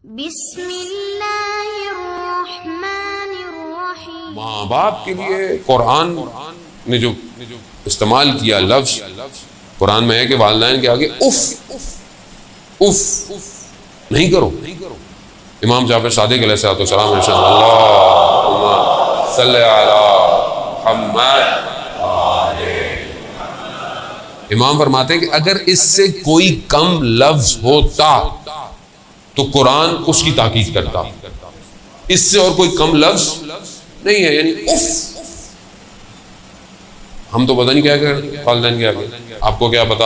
بسم اللہ الرحمن الرحیم۔ ماں باپ کے لیے قرآن نے جو استعمال کیا لفظ قرآن میں ہے کہ والدین کے آگے اف اف نہیں کرو۔ امام جعفر صادق علیہ السلام نے اللہم صلی علی محمد، امام فرماتے ہیں کہ اگر اس سے کوئی کم لفظ ہوتا تو قرآن اس کی تاکید کرتا، اس سے اور کوئی کم لفظ نہیں ہے، یعنی اف۔ ہم تو پتہ نہیں کیا کہ والدین کے آگے، آپ کو کیا پتا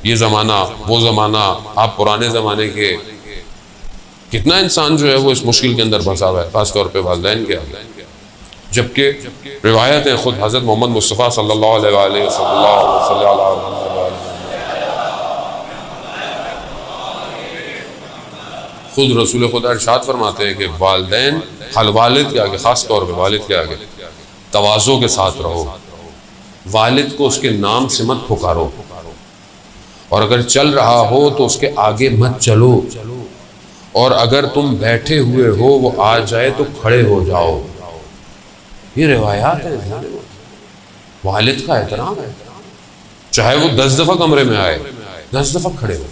یہ زمانہ وہ زمانہ، آپ پرانے زمانے کے، کتنا انسان جو ہے وہ اس مشکل کے اندر پھنسا ہوا ہے، خاص طور پہ والدین کے آگے۔ جبکہ روایتیں خود حضرت محمد مصطفیٰ صلی اللہ علیہ وآلہ وسلم خود رسول خدا ارشاد فرماتے ہیں کہ والدین والد کے آگے، خاص طور پہ والد کے آگے تواضع کے ساتھ رہو، والد کو اس کے نام سے مت پکارو، اور اگر چل رہا ہو تو اس کے آگے مت چلو، اور اگر تم بیٹھے ہوئے ہو وہ آ جائے تو کھڑے ہو جاؤ۔ یہ روایات ہیں، والد کا احترام ہے، چاہے وہ 10 دفعہ کمرے میں آئے، 10 دفعہ کھڑے ہو۔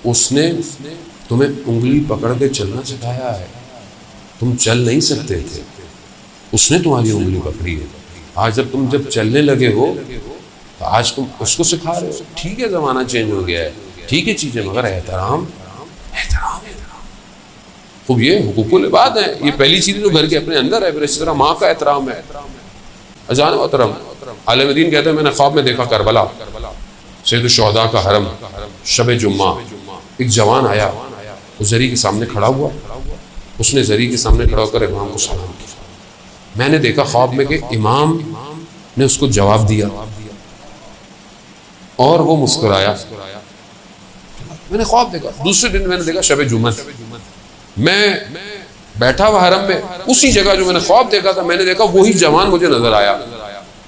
اس نے تمہیں انگلی پکڑ کے چلنا سکھایا ہے، تم چل نہیں سکتے تھے، اس نے تمہاری انگلی پکڑی ہے۔ آج جب چلنے لگے ہو تو آج تم اس کو سکھا رہے ہو۔ ٹھیک ہے زمانہ چینج ہو گیا ہے، ٹھیک ہے چیزیں، مگر احترام خوب، یہ حقوق العباد ہیں، یہ پہلی چیز جو گھر کے اپنے اندر ہے، پھر اسی طرح ماں کا احترام ہے۔ اذان محترم عالم دین کہتے ہیں میں نے خواب میں دیکھا کربلا، سید الشہداء کا حرم، شب جمعہ، ایک جوان آیا، وہ زری کے سامنے کھڑا ہوا، اس نے زری کے سامنے کھڑا ہو کر امام کو سلام کیا۔ میں نے دیکھا خواب میں کہ امام نے اس کو جواب دیا اور وہ مسکرایا۔ میں نے خواب دیکھا، دوسرے دن میں نے دیکھا شب جمعہ، میں بیٹھا ہوا حرم میں، اسی جگہ جو میں نے خواب دیکھا تھا میں نے دیکھا وہی جوان مجھے نظر آیا،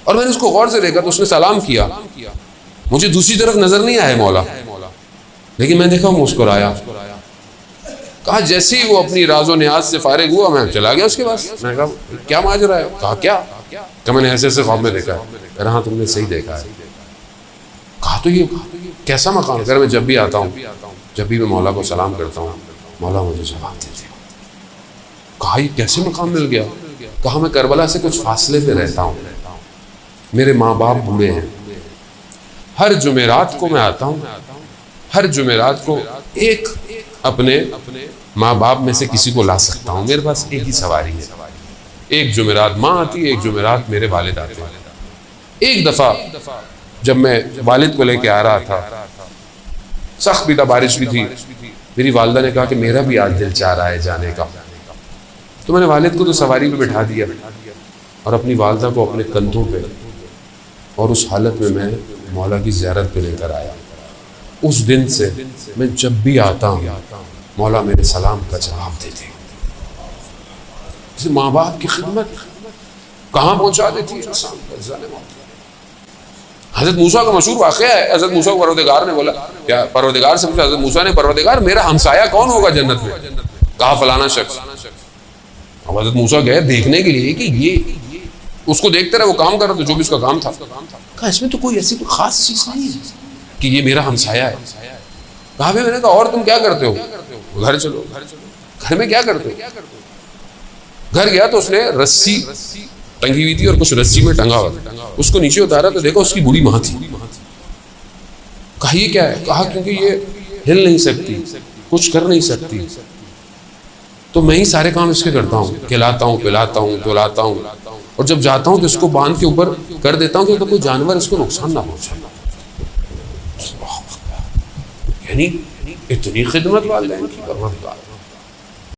اور میں نے اس کو غور سے دیکھا تو اس نے سلام کیا، مجھے دوسری طرف نظر نہیں آیا مولا، لیکن میں دیکھا وہ مسکرایا۔ کہا جیسے ہی وہ اپنی راز و نیاز سے فارغ ہوا میں چلا گیا اس کے پاس۔ میں نے کہا کیا ماجرا ہے؟ کہا کیا؟ کہ میں نے ایسے ایسے خواب میں دیکھا ہے۔ کہہ رہا ہاں تم نے صحیح دیکھا ہے۔ کہا تو یہ کیسا مقام ہے؟ میں جب بھی آتا ہوں، جب بھی میں مولا کو سلام کرتا ہوں مولا مجھے جواب دیتے ہیں۔ کہا یہ کیسے مقام مل گیا؟ کہا میں کربلا سے کچھ فاصلے پہ رہتا ہوں، میرے ماں باپ بوڑھے ہیں، ہر جمعرات کو میں آتا ہوں، ہر جمعرات کو ایک اپنے ماں باپ میں سے کسی کو لا سکتا ہوں، میرے پاس ایک ہی سواری ہے، ایک جمعرات ماں آتی ہے، ایک جمعرات میرے والد آتے ہیں۔ ایک دفعہ جب میں والد کو لے کے آ رہا تھا، سخت بھی تھا، بارش بھی تھی، میری والدہ نے کہا کہ میرا بھی آج دل چاہ رہا ہے جانے کا، تو میں نے والد کو تو سواری پہ بٹھا دیا اور اپنی والدہ کو اپنے کندھوں پہ، اور اس حالت میں مولا کی زیارت پہ لے کر آیا۔ اس دن سے میں جب بھی آتا ہوں مولا میرے سلام کا جواب دیتے ہیں۔ اسے ماں باپ کی خدمت کہاں پہنچا دیتی ہے انسان کو عزت موت۔ حضرت موسیٰ کا مشہور واقعہ ہے، حضرت موسیٰ کو پروردگار نے بولا، کیا پروردگار سے پوچھا حضرت موسیٰ نے، پروردگار میرا ہمسایہ کون ہوگا جنت میں؟ کہا فلانا شخص۔ اب حضرت موسیٰ گئے دیکھنے کے لیے کہ یہ اس کو دیکھتے رہے، وہ کام کر رہا تھا جو بھی اس کا کام تھا۔ کہا اس میں تو کوئی ایسی کوئی خاص چیز نہیں ہے کہ یہ میرا ہمسایہ ہے۔ کہا میں نے کہا اور تم کیا کرتے ہو؟ گھر چلو۔ گھر میں کیا کرتے ہو؟ گھر گیا تو اس نے رسی ٹنگی ہوئی تھی اور کچھ رسی میں ٹنگا ہوا تھا، اس کو نیچے اتارا تو دیکھا اس کی بوڑھی ماں تھی۔ کہا یہ کیا ہے؟ کہا کیونکہ یہ ہل نہیں سکتی، کچھ کر نہیں سکتی، تو میں ہی سارے کام اس کے کرتا ہوں، کھلاتا ہوں، پلاتا ہوں، دلاتا ہوں، اور جب جاتا ہوں تو اس کو باندھ کے اوپر کر دیتا ہوں کہ کوئی جانور اس کو نقصان نہ پہنچائے۔ یعنی اتنی خدمت والدین کی، پروردگار